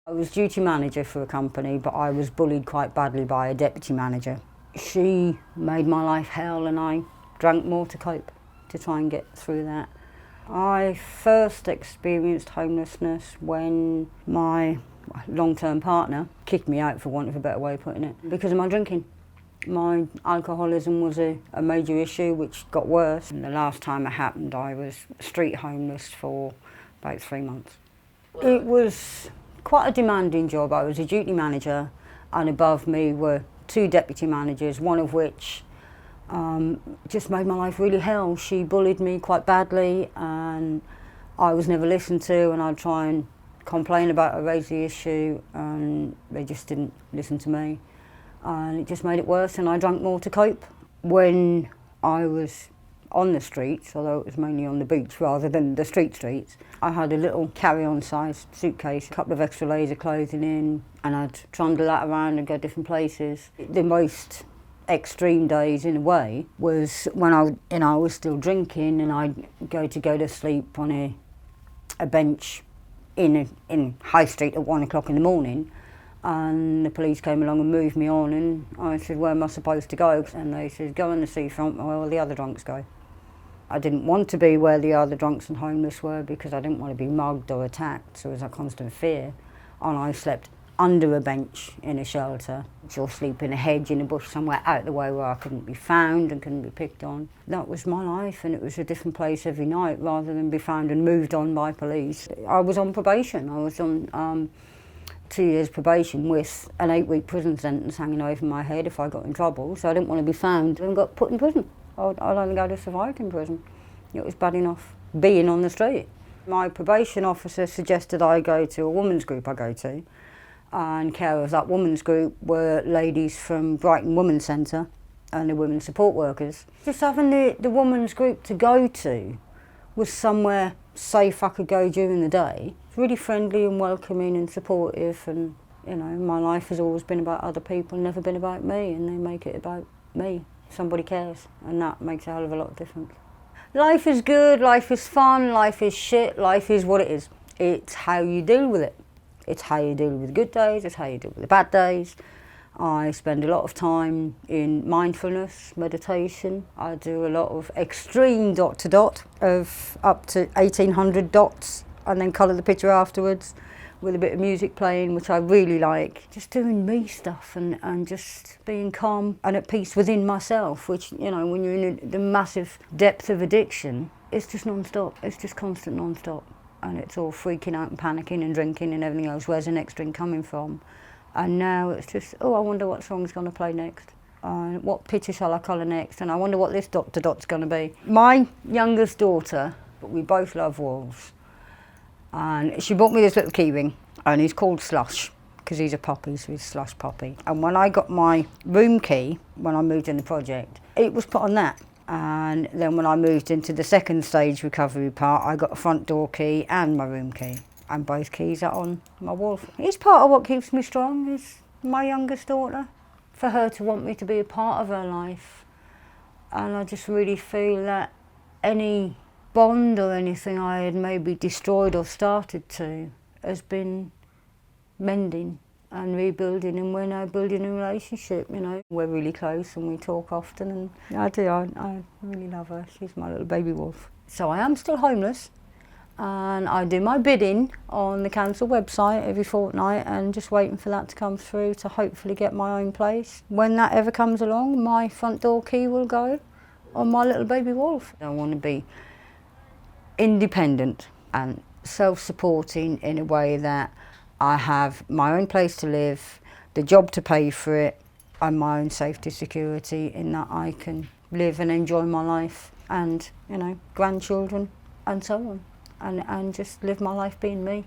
I was duty manager for a company, but I was bullied quite badly by a deputy manager. She made my life hell and I drank more to cope, to try and get through that. I first experienced homelessness when my long-term partner kicked me out, for want of a better way of putting it, because of my drinking. My alcoholism was a major issue which got worse. And the last time it happened I was street homeless for about 3 months. It was quite a demanding job. I was a duty manager and above me were 2 deputy managers, one of which just made my life really hell. She bullied me quite badly and I was never listened to, and I'd try and complain about her, raise the issue, and they just didn't listen to me. And it just made it worse, and I drank more to cope. When I was on the streets, although it was mainly on the beach rather than the streets, I had a little carry-on size suitcase, a couple of extra layers of clothing in, and I'd trundle that around and go different places. The most extreme days, in a way, was when I was still drinking, and I'd go to sleep on a bench in High Street at 1 o'clock in the morning. And the police came along and moved me on, and I said, where am I supposed to go? And they said, go on the seafront where the other drunks go. I didn't want to be where the other drunks and homeless were because I didn't want to be mugged or attacked, so it was a constant fear. And I slept under a bench in a shelter, or sleep in a hedge in a bush somewhere out the way where I couldn't be found and couldn't be picked on. That was my life, and it was a different place every night rather than be found and moved on by police. I was on probation. I was on 2 years probation with an 8-week prison sentence hanging over my head if I got in trouble, so I didn't want to be found and got put in prison. I'd only go to survive in prison. It was bad enough being on the street. My probation officer suggested I go to a women's group I go to, and carers of that women's group were ladies from Brighton Women's Centre and the women's support workers. Just having the women's group to go to was somewhere safe I could go during the day. It's really friendly and welcoming and supportive, and my life has always been about other people, never been about me, and they make it about me. Somebody cares, and that makes a hell of a lot of difference. Life is good, life is fun, life is shit, life is what it is. It's how you deal with it. It's how you deal with the good days, it's how you deal with the bad days. I spend a lot of time in mindfulness, meditation. I do a lot of extreme dot to dot of up to 1,800 dots, and then colour the picture afterwards with a bit of music playing, which I really like. Just doing me stuff and just being calm and at peace within myself, which, when you're in the massive depth of addiction, it's just non-stop. It's just constant non-stop. And it's all freaking out and panicking and drinking and everything else. Where's the next drink coming from? And now it's just, I wonder what song's going to play next. What picture shall I colour next? And I wonder what this dot to dot's going to be. My youngest daughter, we both love wolves. And she bought me this little key ring, and he's called Slush, because he's a puppy, so he's Slush Puppy. And when I got my room key, when I moved in the project, it was put on that. And then when I moved into the second stage recovery part, I got a front door key and my room key. And both keys are on my wolf. It's part of what keeps me strong, is my youngest daughter. For her to want me to be a part of her life. And I just really feel that any bond or anything I had maybe destroyed or started to has been mending and rebuilding, and we're now building a relationship, We're really close and we talk often, and I really love her. She's my little baby wolf. So I am still homeless, and I do my bidding on the council website every fortnight and just waiting for that to come through to hopefully get my own place. When that ever comes along, my front door key will go on my little baby wolf. I want to be independent and self-supporting in a way that I have my own place to live, the job to pay for it, and my own safety security, in that I can live and enjoy my life and, grandchildren and so on, and just live my life being me.